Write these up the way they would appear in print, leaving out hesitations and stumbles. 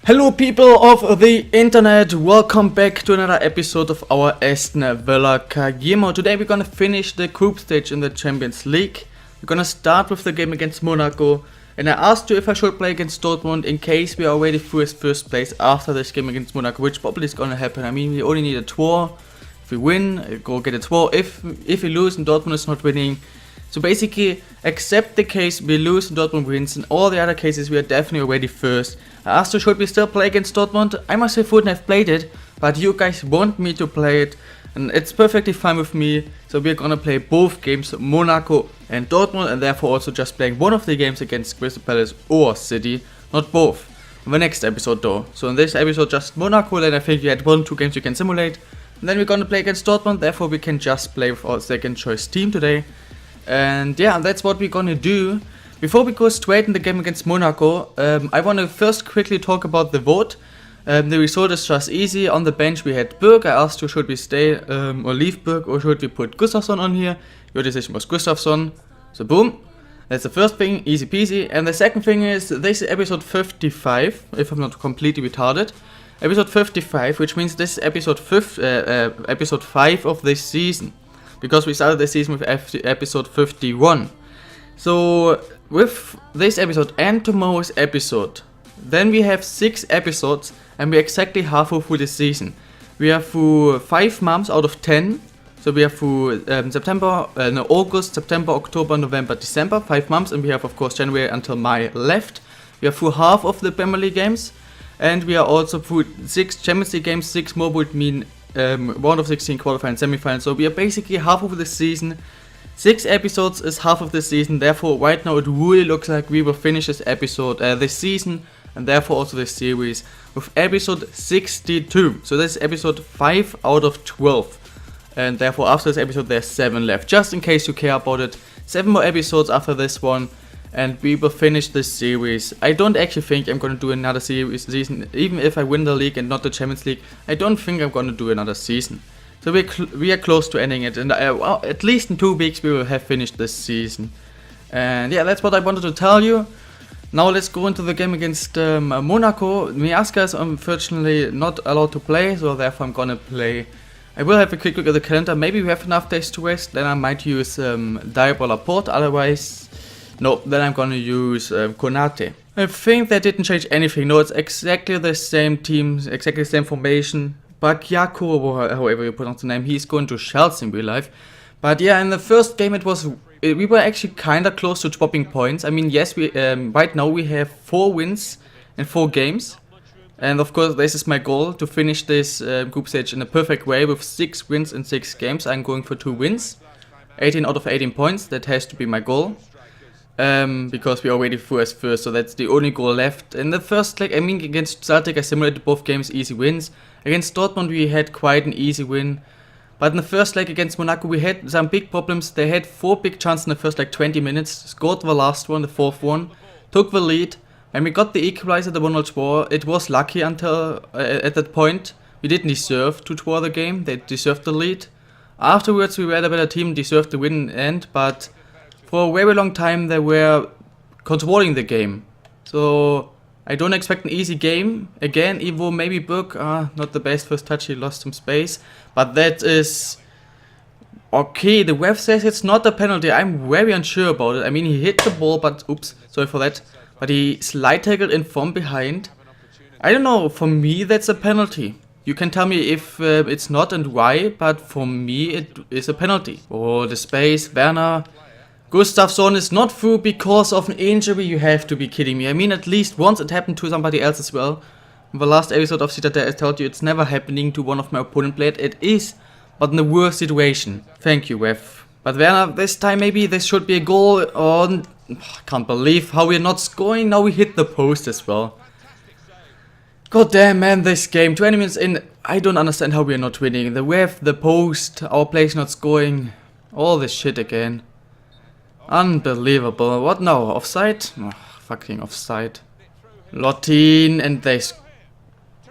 Hello people of the internet, welcome back to another episode of our ASTON Villa Kagimo. Today we're gonna finish the group stage in the Champions League. We're gonna start with the game against Monaco, and I asked you if I should play against Dortmund in case we are already through first place after this game against Monaco, which probably is gonna happen. I mean, we only need a draw. If we win, go get a draw. If we lose and Dortmund is not winning, so basically, except the case we lose and Dortmund wins, in all the other cases we are definitely already first. I asked you, should we still play against Dortmund? I myself wouldn't have played it, but you guys want me to play it, and it's perfectly fine with me. So we're gonna play both games, Monaco and Dortmund, and therefore also just playing one of the games against Crystal Palace or City, not both. In the next episode though. So in this episode just Monaco, then I think you had 1-2 games you can simulate. And then we're gonna play against Dortmund, therefore we can just play with our second choice team today. And yeah, that's what we're gonna do. Before we go straight in the game against Monaco, I want to first quickly talk about the vote. The result is just easy. On the bench we had Berg. I asked you, should we stay or leave Berg, or should we put Gustafsson on here? Your decision was Gustafsson. So boom, that's the first thing, easy peasy. And the second thing is, this is episode 55, if I'm not completely retarded. Episode 55, which means this is episode 5 of this season. Because we started the season with episode 51. So with this episode and tomorrow's episode, then we have 6 episodes and we're exactly halfway through the season. We are through 5 months out of 10. So we are through August, September, October, November, December, 5 months, and we have of course January until May left. We are through half of the Premier League games, and we are also through 6 Champions League games. 6 more would mean round of 16 quarterfinal and semifinal. So we are basically half of the season. 6 episodes is half of the season. Therefore, right now it really looks like we will finish this episode, this season, and therefore also this series with episode 62. So this is episode 5 out of 12, and therefore after this episode there's 7 left. Just in case you care about it, 7 more episodes after this one, and we will finish this series. I don't actually think I'm going to do another season, even if I win the league and not the Champions League. I don't think I'm going to do another season. So we are close to ending it, and well, at least in 2 weeks we will have finished this season. And yeah, that's what I wanted to tell you. Now let's go into the game against Monaco. Miaska is unfortunately not allowed to play, so therefore I'm gonna play. I will have a quick look at the calendar. Maybe we have enough days to rest. Then I might use Diab or Laporte. Otherwise, no, then I'm gonna use Konate. I think that didn't change anything. No, it's exactly the same team, exactly the same formation. Bakiako, however you pronounce the name, he's going to Chelsea in real life. But yeah, in the first game we were actually kinda close to dropping points. I mean, yes, we right now we have 4 wins in 4 games. And of course, this is my goal, to finish this group stage in a perfect way with 6 wins in 6 games. I'm going for 2 wins. 18 out of 18 points, that has to be my goal. Because we are already through as first, so that's the only goal left. In the first leg, I mean, against Celtic, I simulated both games easy wins. Against Dortmund, we had quite an easy win. But in the first leg against Monaco, we had some big problems. They had 4 big chances in the first 20 minutes, scored the last one, the 4th one, took the lead. When we got the equalizer, the 1-0 draw, it was lucky until at that point. We didn't deserve to draw the game, they deserved the lead. Afterwards, we were the better team, deserved the win in the end, but for a very long time they were controlling the game. So I don't expect an easy game again, even though maybe Berg, not the best first touch, he lost some space. But that is okay. The ref says it's not a penalty. I'm very unsure about it. I mean, he hit the ball, but oops, sorry for that. But he slide tackled in from behind. I don't know, for me that's a penalty. You can tell me if it's not and why, but for me it is a penalty. Oh, the space, Werner. Gustafsson is not through because of an injury. You have to be kidding me. I mean, at least once it happened to somebody else as well. In the last episode of Citadel, I told you it's never happening to one of my opponent players. It is, but in a worse situation. Thank you, ref. But Werner, this time maybe this should be a goal. Oh, I can't believe how we're not scoring. Now we hit the post as well. God damn, man, this game. 20 minutes in, I don't understand how we're not winning. The ref, the post, our players not scoring. All this shit again. Unbelievable. What now? Offside? Oh, fucking offside. Lottin, and they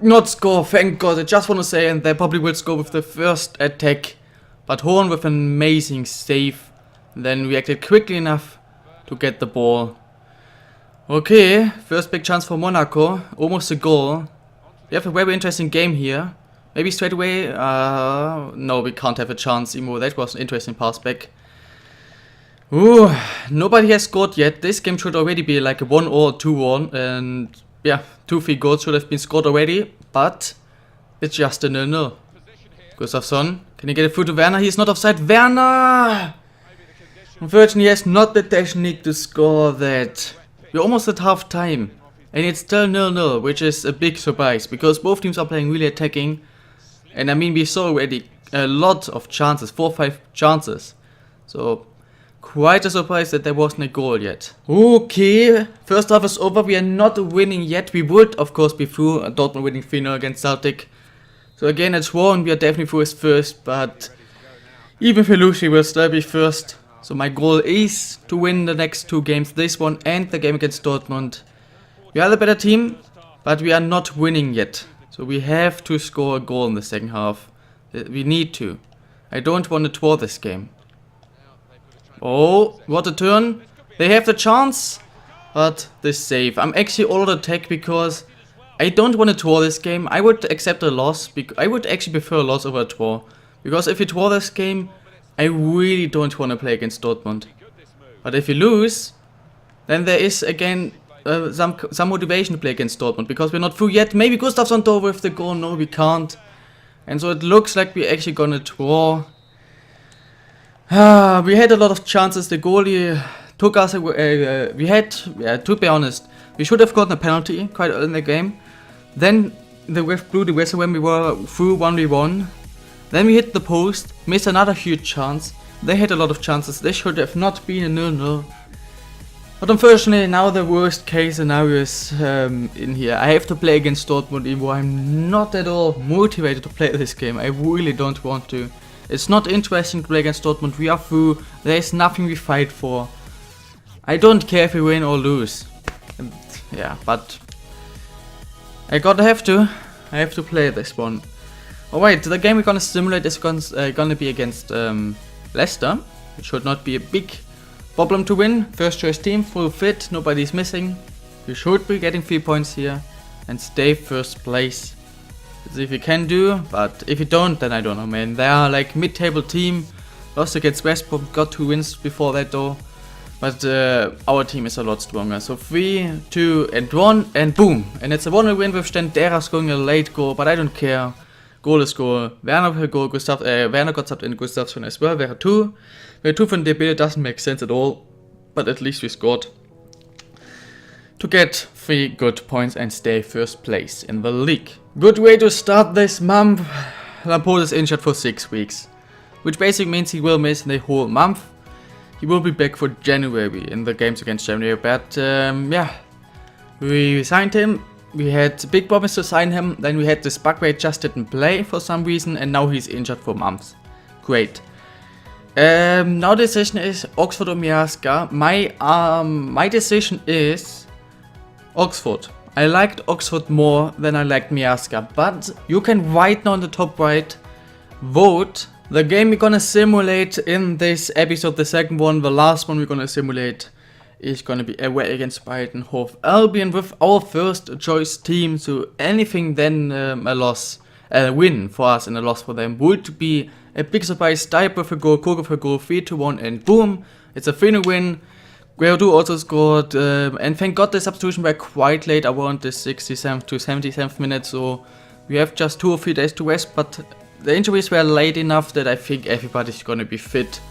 not score, thank God. I just want to say, and they probably will score with the first attack. But Horn with an amazing save. Then reacted quickly enough to get the ball. Okay, first big chance for Monaco. Almost a goal. We have a very interesting game here. Maybe straight away. No, we can't have a chance anymore. That was an interesting pass back. Ooh, nobody has scored yet. This game should already be like a 1 or 2-1. And yeah, 2-3 goals should have been scored already. But it's just a 0-0. Gustafsson, can he get it through to Werner? He's not offside. Werner! Unfortunately, he has not the technique to score that. We're almost at half time. And it's still 0-0, which is a big surprise. Because both teams are playing really attacking. And I mean, we saw already a lot of chances. 4 or 5 chances. So, quite a surprise that there wasn't a goal yet. Okay, first half is over. We are not winning yet. We would, of course, be through. Dortmund winning 3-0 against Celtic. So again, it's won. We are definitely through as first. But even if we lose, we will still be first. So my goal is to win the next 2 games. This one and the game against Dortmund. We are the better team, but we are not winning yet. So we have to score a goal in the second half. We need to. I don't want to draw this game. Oh, what a turn. They have the chance, but the save. I'm actually all out of attack because I don't want to draw this game. I would accept a loss. I would actually prefer a loss over a draw. Because if you draw this game, I really don't want to play against Dortmund. But if you lose, then there is again some motivation to play against Dortmund. Because we're not through yet. Maybe Gustafsson over with the goal. No, we can't. And so it looks like we're actually gonna draw. We had a lot of chances. The goalie took us away. To be honest, we should have gotten a penalty quite early in the game. Then the ref blew the whistle when we were through 1v1. Then we hit the post, missed another huge chance. They had a lot of chances. They should have not been a 0-0. But unfortunately, now the worst case scenario is in here. I have to play against Dortmund, even though I'm not at all motivated to play this game. I really don't want to. It's not interesting to play against Dortmund. We are through. There is nothing we fight for. I don't care if we win or lose. And, yeah, but I have to play this one. Alright, the game we're gonna simulate is gonna be against Leicester. It should not be a big problem to win. First choice team, full fit, nobody's missing. We should be getting 3 points here and stay first place. Let's see if we can do, but if you don't, then I don't know, man. They are like mid-table team. Lost against West Brom, got 2 wins before that though. But our team is a lot stronger. So 3, 2 and 1 and boom. And it's a 1-0 win with Stendera scoring a late goal, but I don't care. Goal is goal. Werner will goal. Werner got subbed in, Gustafsson as well. Wäre 2. Wäre 2 von DB, doesn't make sense at all. But at least we scored. To get 3 good points and stay first place in the league. Good way to start this month. Laporte is injured for 6 weeks. Which basically means he will miss the whole month. He will be back for January in the games against January. But yeah, we signed him. We had big promise to sign him. Then we had this bug where he just didn't play for some reason. And now he's injured for months. Great. Now the decision is Oxford or Miazga. My decision is Oxford. I liked Oxford more than I liked Miazga. But you can right now in the top right vote the game we're gonna simulate in this episode. The second one, the last one we're gonna simulate, is gonna be away against Brighton Hove Albion with our first choice team. So anything then a win for us and a loss for them would be a big surprise. Stipe with a goal, Kogo with a goal, 3-1 and boom, it's a 3-0 win. Guerrero also scored, and thank God the substitution were quite late, around the 67th to 77th minute, so we have just 2 or 3 days to rest, but the injuries were late enough that I think everybody's gonna be fit.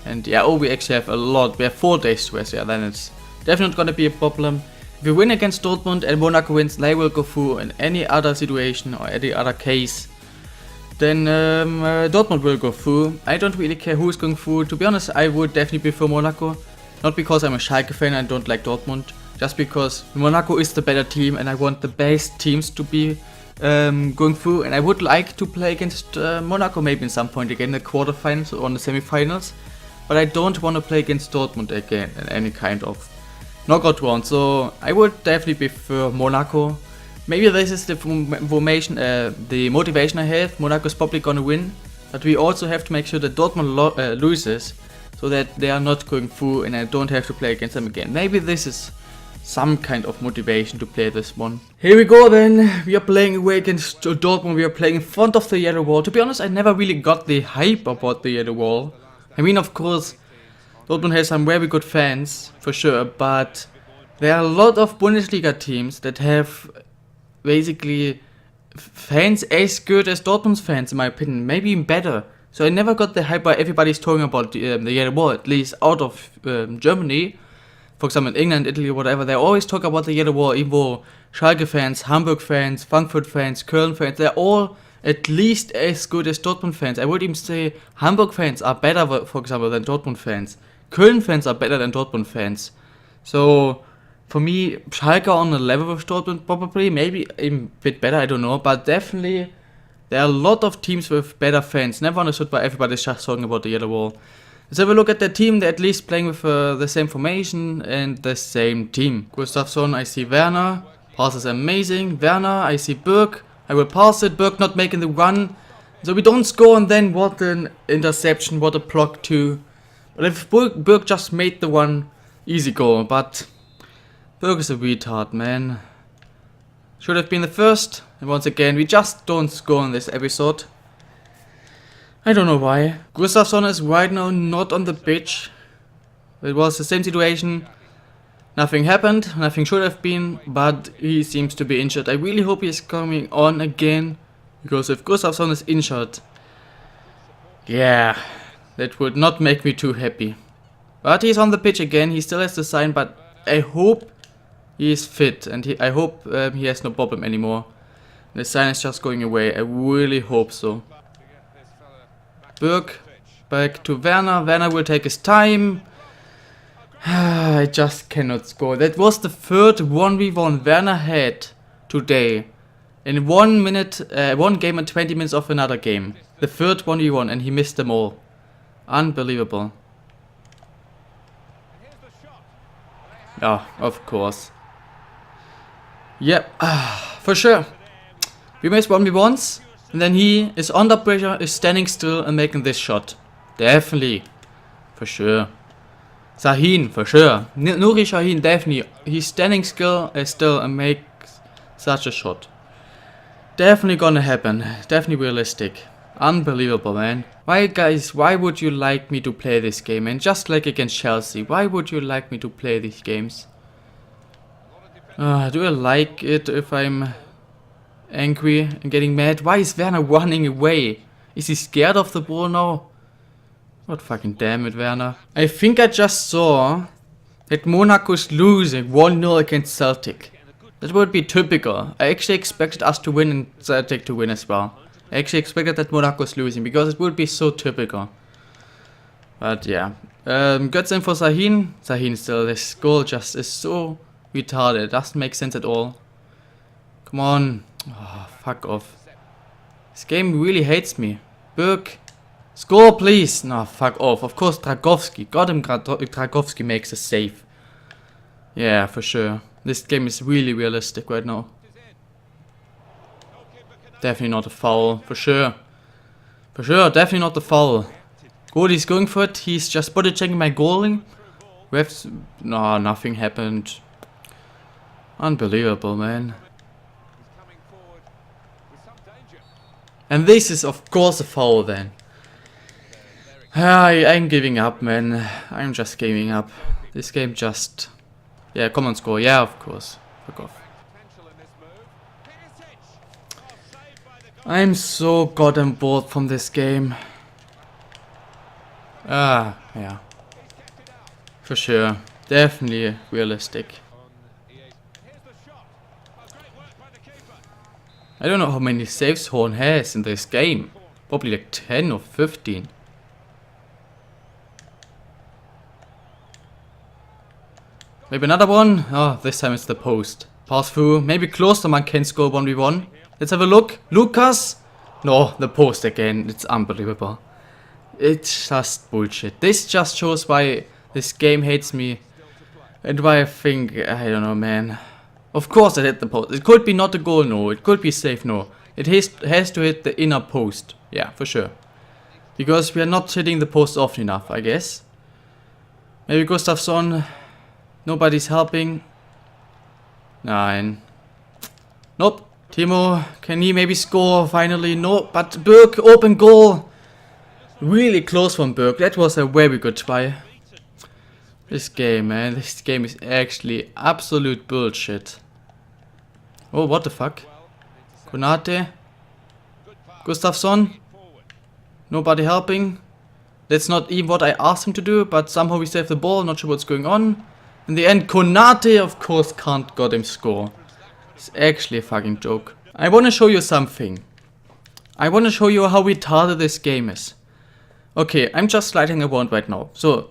And yeah, we actually have a lot. We have 4 days to rest, yeah, then it's definitely not gonna be a problem. If we win against Dortmund and Monaco wins, they will go through. In any other situation or any other case, then Dortmund will go through. I don't really care who's going through. To be honest, I would definitely prefer Monaco. Not because I'm a Schalke fan and don't like Dortmund, just because Monaco is the better team and I want the best teams to be going through. And I would like to play against Monaco maybe at some point again in the quarterfinals or in the semifinals. But I don't want to play against Dortmund again in any kind of knockout round. So I would definitely prefer Monaco. Maybe this is the motivation I have. Monaco is probably gonna win, but we also have to make sure that Dortmund loses, so that they are not going through and I don't have to play against them again. Maybe this is some kind of motivation to play this one. Here we go then. We are playing away against Dortmund. We are playing in front of the yellow wall. To be honest, I never really got the hype about the yellow wall. I mean, of course, Dortmund has some very good fans, for sure, but there are a lot of Bundesliga teams that have basically fans as good as Dortmund's fans, in my opinion, maybe even better. So I never got the hype why everybody's talking about the yellow wall, at least out of Germany. For example, in England, Italy, whatever, they always talk about the yellow wall, even though Schalke fans, Hamburg fans, Frankfurt fans, Köln fans, they're all at least as good as Dortmund fans. I would even say Hamburg fans are better, for example, than Dortmund fans. Köln fans are better than Dortmund fans. So, for me, Schalke on a level with Dortmund, probably, maybe even a bit better, I don't know, but definitely there are a lot of teams with better fans. Never understood why everybody's just talking about the yellow wall. Let's have a look at the team. They're at least playing with the same formation and the same team. Gustafsson, I see Werner. Pass is amazing. Werner, I see Berg. I will pass it. Berg not making the run. So we don't score, and then what an interception. What a block too. But if Berg just made the one, easy goal. But Berg is a retard, man. Should have been the first. And once again, we just don't score in this episode. I don't know why. Gustafsson is right now not on the pitch. It was the same situation. Nothing happened, nothing should have been, but he seems to be injured. I really hope he's coming on again, because if Gustafsson is injured, yeah, that would not make me too happy. But he's on the pitch again, he still has the sign, but I hope he is fit, and I hope he has no problem anymore. The sign is just going away, I really hope so. Berg, back to Werner. Werner will take his time. I just cannot score. That was the third 1v1 Werner had today. In 1 minute, 1 game and 20 minutes of another game. The third 1v1 and he missed them all. Unbelievable. Yeah, of course. Yep, for sure. We missed 1v1s. And then he is under pressure, is standing still and making this shot. Definitely. For sure. Sahin, for sure. Nuri Sahin, definitely. He's standing still and makes such a shot. Definitely gonna happen. Definitely realistic. Unbelievable, man. Why, guys, why would you like me to play this game? And just like against Chelsea, why would you like me to play these games? Do I like it if I'm angry and getting mad? Why is Werner running away? Is he scared of the ball now? God fucking damn it, Werner. I think I just saw that Monaco's losing 1-0 against Celtic. That would be typical. I actually expected us to win and Celtic to win as well. I actually expected that Monaco's losing because it would be so typical. But yeah. Good in for Sahin. Sahin still, this goal just is so retarded. It doesn't make sense at all. Come on. Oh, fuck off. This game really hates me. Berg. Score, please. No, fuck off. Of course, Dragowski. Got him. Dragowski makes a save. Yeah, for sure. This game is really realistic right now. Definitely not a foul. For sure. For sure, definitely not a foul. Good, he's going for it. He's just body checking my goalie. No, nothing happened. Unbelievable, man. And this is of course a foul then. I'm giving up, man. I'm just giving up. This game just... Yeah, come on, score. Yeah, of course. Fuck off. I'm so goddamn bored from this game. Yeah. For sure. Definitely realistic. I don't know how many saves Horn has in this game. Probably like 10 or 15. Maybe another one. Oh, this time it's the post. Pass through. Maybe Klosterman can score 1v1. Let's have a look. Lucas. No, the post again. It's unbelievable. It's just bullshit. This just shows why this game hates me. And why I think, I don't know, man. Of course it hit the post. It could be not a goal, no. It could be safe, no. It has to hit the inner post. Yeah, for sure. Because we are not hitting the post often enough, I guess. Maybe Gustafsson. Nobody's helping. Nine. Nope. Timo, can he maybe score finally? No, but Berg, open goal. Really close from Berg. That was a very good try. This game, man. This game is actually absolute bullshit. Oh, what the fuck? Konate. Gustafsson. Nobody helping. That's not even what I asked him to do, but somehow we saved the ball. Not sure what's going on. In the end, Konate, of course, can't got him score. It's actually a fucking joke. I want to show you something. I want to show you how retarded this game is. Okay, I'm just sliding around right now. So,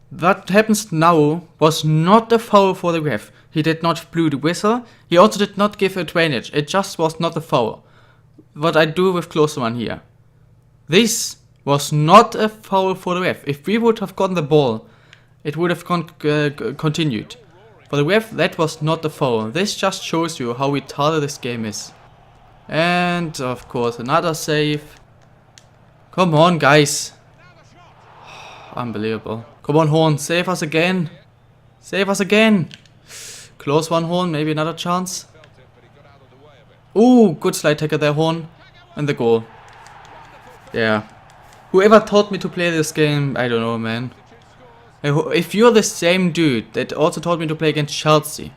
what happens now was not a foul for the ref. He did not blow the whistle. He also did not give a drainage. It just was not a foul. What I do with closer one here. This was not a foul for the ref. If we would have gotten the ball, it would have continued. For the ref, that was not a foul. This just shows you how retarded this game is. And of course another save. Come on guys. Unbelievable. Come on Horn, save us again. Save us again. Close one Horn, maybe another chance. Ooh, good slide tackle there Horn. And the goal. Yeah. Whoever taught me to play this game, I don't know man. If you're the same dude that also taught me to play against Chelsea,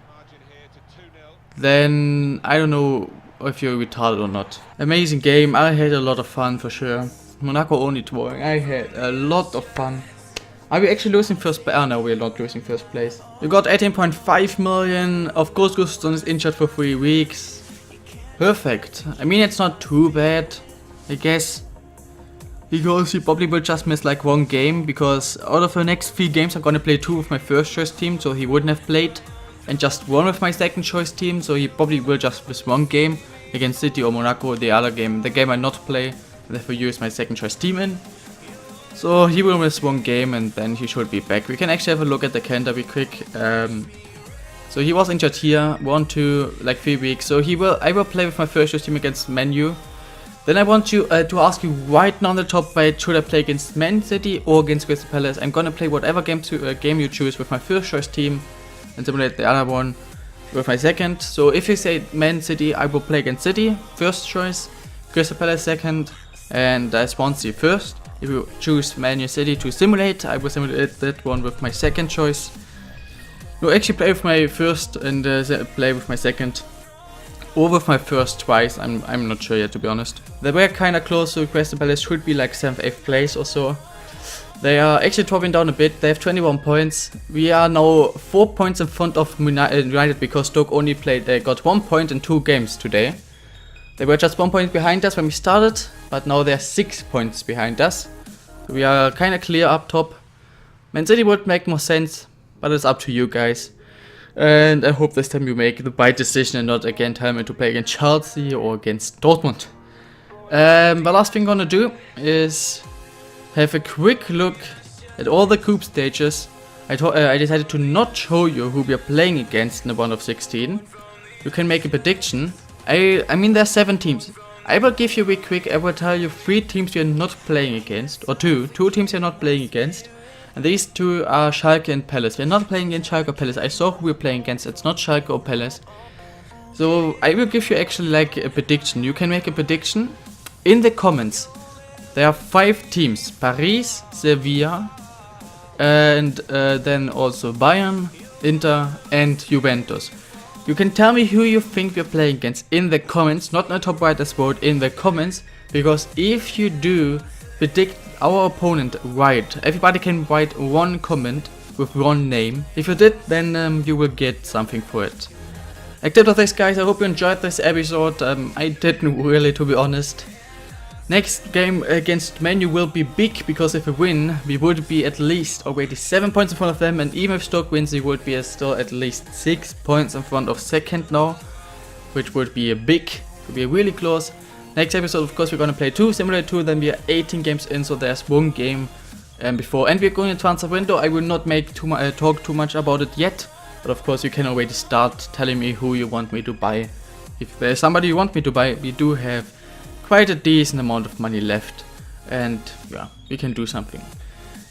then I don't know if you're retarded or not. Amazing game, I had a lot of fun for sure. Monaco only drawing, I had a lot of fun. Are we actually losing first place? Oh no, we're not losing first place. We got 18.5 million, of course Gustafsson is injured for 3 weeks. Perfect, I mean it's not too bad, I guess. Because he probably will just miss like one game, because out of the next 3 games I'm gonna play 2 with my first choice team, so he wouldn't have played, and just 1 with my second choice team, so he probably will just miss 1 game against City or Monaco, the other game, the game I not play, and therefore use my second choice team in. So he will miss 1 game and then he should be back. We can actually have a look at the calendar be quick. So he was injured here, 1, 2, like 3 weeks, so I will play with my first choice team against Man U. Then I want you to ask you right now on the top right, should I play against Man City or against Crystal Palace? I'm gonna play whatever game you choose with my first choice team and simulate the other one with my second. So if you say Man City, I will play against City, first choice, Crystal Palace second, and Swansea first. If you choose Man City to simulate, I will simulate that one with my second choice. No, actually play with my first and play with my second. Or with my first twice, I'm not sure yet to be honest. They were kinda close, so Crystal Palace should be like 7th, 8th place or so. They are actually dropping down a bit, they have 21 points. We are now 4 points in front of United because Stoke only they got 1 point in 2 games today. They were just 1 point behind us when we started, but now they're 6 points behind us. So we are kinda clear up top. Man City would make more sense, but it's up to you guys. And I hope this time you make the right decision and not again tell me to play against Chelsea or against Dortmund. The last thing I'm gonna do is have a quick look at all the group stages. I decided to not show you who we are playing against in the round of 16. You can make a prediction. I mean there's 7 teams. I will give you a quick, I will tell you 3 teams we are not playing against, or 2 teams we are not playing against. And these 2 are Schalke and Palace. We're not playing against Schalke or Palace. I saw who we're playing against. It's not Schalke or Palace. So I will give you actually like a prediction. You can make a prediction in the comments. There are 5 teams. Paris, Sevilla, and then also Bayern, Inter and Juventus. You can tell me who you think we're playing against in the comments. Not in the top right as well, in the comments. Because if you do predict our opponent right, everybody can write 1 comment with 1 name. If you did, then you will get something for it. Except of this guys, I hope you enjoyed this episode. I didn't really, to be honest. Next game against Man U will be big, because if we win, we would be at least already 7 points in front of them, and even if Stoke wins, we would be still at least 6 points in front of second now, which would be a big, would be really close. Next episode, of course, we're gonna play 2, simulate 2, then we are 18 games in, so there's 1 game before, and we're going to transfer window. I will not make talk too much about it yet, but of course you can already start telling me who you want me to buy. If there's somebody you want me to buy, we do have quite a decent amount of money left, and yeah, we can do something.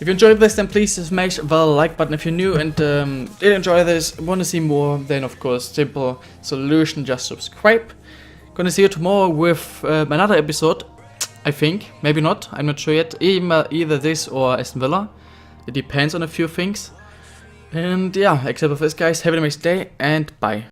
If you enjoyed this, then please smash the like button. If you're new and did enjoy this, want to see more, then of course, simple solution, just subscribe. Gonna see you tomorrow with another episode, I think. Maybe not, I'm not sure yet. Either this or Aston Villa. It depends on a few things. And yeah, except for this, guys, have a nice day and bye.